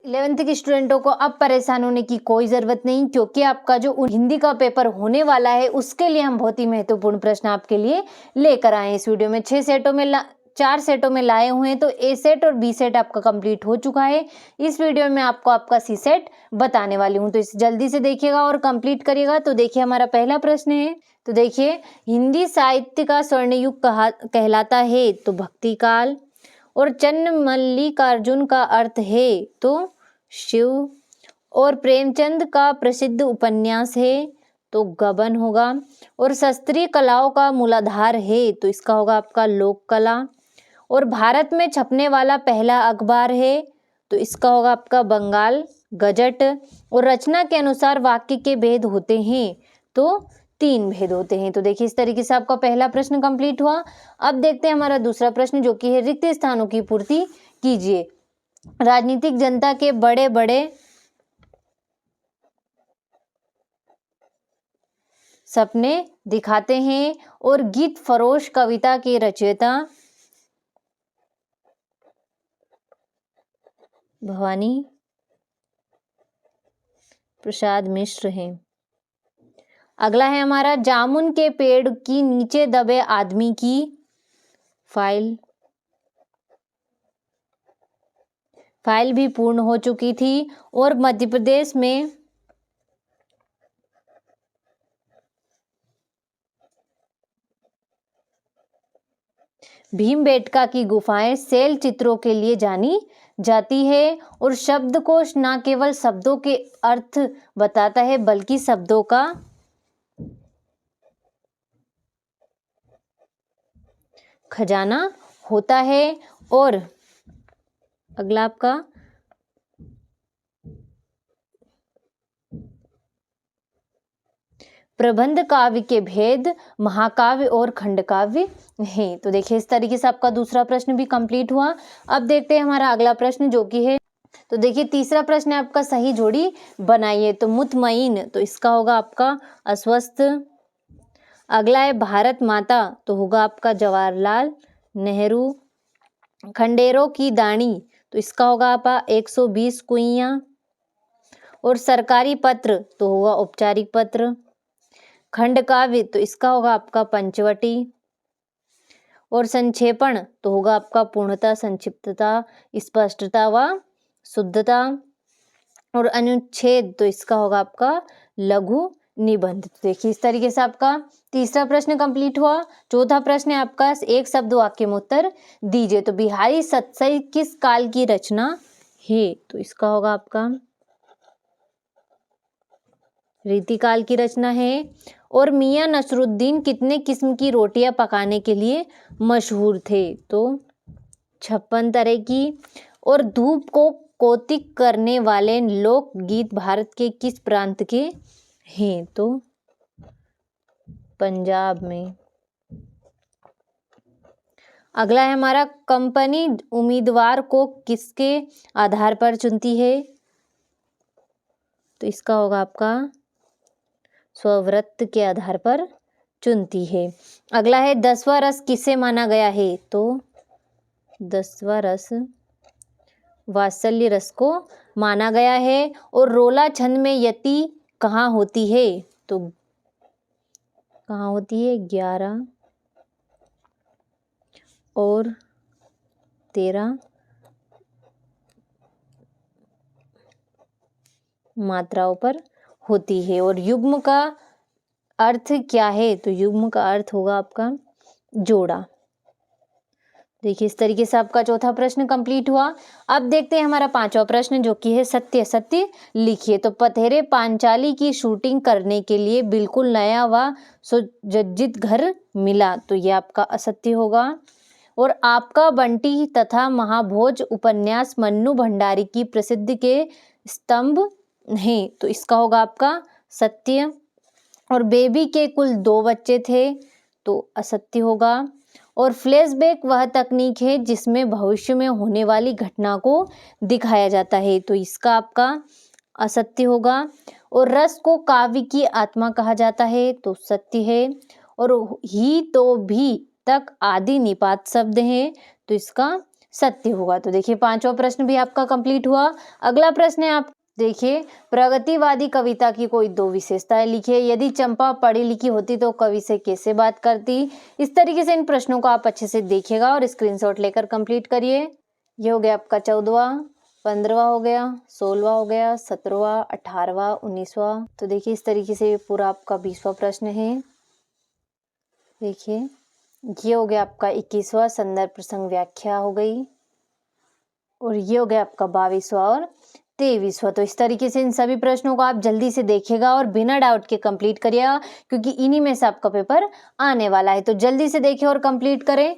11th के स्टूडेंटों को अब परेशान होने की कोई ज़रूरत नहीं, क्योंकि आपका जो हिंदी का पेपर होने वाला है उसके लिए हम बहुत ही महत्वपूर्ण प्रश्न आपके लिए लेकर आए हैं। इस वीडियो में 4 सेटों में लाए हुए हैं, तो ए सेट और बी सेट आपका कंप्लीट हो चुका है। इस वीडियो में आपको आपका सी सेट बताने वाली हूँ, तो इसे जल्दी से देखिएगा और कंप्लीट करिएगा। तो देखिए हमारा पहला प्रश्न है, तो देखिए हिंदी साहित्य का स्वर्ण युग कहलाता है तो भक्ति काल, और चन्नमल्लिकार्जुन का अर्थ है तो शिव, और प्रेमचंद का प्रसिद्ध उपन्यास है तो गबन होगा, और शास्त्रीय कलाओं का मूलाधार है तो इसका होगा आपका लोक कला, और भारत में छपने वाला पहला अखबार है तो इसका होगा आपका बंगाल गजट, और रचना के अनुसार वाक्य के भेद होते हैं तो 3 भेद होते हैं। तो देखिए इस तरीके से आपका पहला प्रश्न कंप्लीट हुआ। अब देखते हैं हमारा दूसरा प्रश्न, जो कि है रिक्त स्थानों की पूर्ति कीजिए। राजनीतिक जनता के बड़े बड़े सपने दिखाते हैं, और गीत फरोश कविता के रचयिता भवानी प्रसाद मिश्र हैं। अगला है हमारा, जामुन के पेड़ की नीचे दबे आदमी की फाइल भी पूर्ण हो चुकी थी, और मध्य प्रदेश में भीमबेटका की गुफाएं शैल चित्रों के लिए जानी जाती है, और शब्दकोश न केवल शब्दों के अर्थ बताता है बल्कि शब्दों का खजाना होता है। और अगला आपका प्रबंध काव्य के भेद महाकाव्य और खंडकाव्य हैं। तो देखिए इस तरीके से आपका दूसरा प्रश्न भी कंप्लीट हुआ। अब देखते हैं हमारा अगला प्रश्न, जो कि है, तो देखिए तीसरा प्रश्न है आपका, सही जोड़ी बनाइए। तो मुतमईन तो इसका होगा आपका अस्वस्थ। अगला है भारत माता तो होगा आपका जवाहरलाल नेहरू। खंडेरों की दानी तो इसका होगा आपका 120 कुइयां, और सरकारी पत्र तो होगा औपचारिक पत्र। खंड काव्य तो इसका होगा आपका पंचवटी, और संक्षेपण तो होगा आपका पूर्णता, संक्षिप्तता, स्पष्टता व शुद्धता, और अनुच्छेद तो इसका होगा आपका लघु निबंध। तो देखिए इस तरीके से आपका तीसरा प्रश्न कंप्लीट हुआ। चौथा प्रश्न है आपका, एक शब्द वाक्य में उत्तर दीजिए। तो बिहारी सतसई किस काल की रचना है? तो इसका होगा आपका रीतिकाल की रचना है। और मियां नसरुद्दीन कितने किस्म की रोटियां पकाने के लिए मशहूर थे? तो 56 तरह की। और धूप को कौतिक करने वाले लोकगीत भारत के किस प्रांत के हैं? तो पंजाब में। अगला है हमारा, कंपनी उम्मीदवार को किसके आधार पर चुनती है? तो इसका होगा आपका स्ववृत्त के आधार पर चुनती है। अगला है, 10वां रस किसे माना गया है? तो 10वां रस वात्सल्य रस को माना गया है। और रोला छंद में यति कहाँ होती है? तो कहाँ होती है? 11 और 13 मात्राओं पर होती है। और युग्म का अर्थ क्या है? तो युग्म का अर्थ होगा आपका जोड़ा। देखिए इस तरीके से आपका चौथा प्रश्न कंप्लीट हुआ। अब देखते हैं हमारा पांचवा प्रश्न, जो कि है सत्य सत्य लिखिए। तो पथेरे पांचाली की शूटिंग करने के लिए बिल्कुल नया व सुसज्जित घर मिला, तो ये आपका असत्य होगा। और आपका बंटी तथा महाभोज उपन्यास मन्नू भंडारी की प्रसिद्धि के स्तंभ हैं, तो इसका होगा आपका सत्य। और बेबी के कुल 2 बच्चे थे, तो असत्य होगा। और फ्लैशबैक वह तकनीक है जिसमें भविष्य में होने वाली घटना को दिखाया जाता है, तो इसका आपका असत्य होगा। और रस को काव्य की आत्मा कहा जाता है, तो सत्य है। और ही तो भी तक आदि निपात शब्द है, तो इसका सत्य होगा। तो देखिए 5वां प्रश्न भी आपका कंप्लीट हुआ। अगला प्रश्न है, आप देखिए, प्रगतिवादी कविता की कोई 2 विशेषताएं लिखिए। यदि चंपा पढ़ी लिखी होती तो कवि से कैसे बात करती। इस तरीके से इन प्रश्नों को आप अच्छे से देखिएगा और स्क्रीनशॉट लेकर कंप्लीट करिए। ये हो गया आपका 14वां, 15वां हो गया, 16वां हो गया, 17वां, 18वां, 19वां। तो देखिए इस तरीके से पूरा आपका 20वां प्रश्न है। देखिए ये हो गया आपका 21वां, संदर्भ प्रसंग व्याख्या हो गई, और ये हो गया आपका 22वां और 23वां। तो इस तरीके से इन सभी प्रश्नों को आप जल्दी से देखिएगा और बिना डाउट के कंप्लीट करिएगा, क्योंकि इन्हीं में से आपका पेपर आने वाला है। तो जल्दी से देखिए और कंप्लीट करें।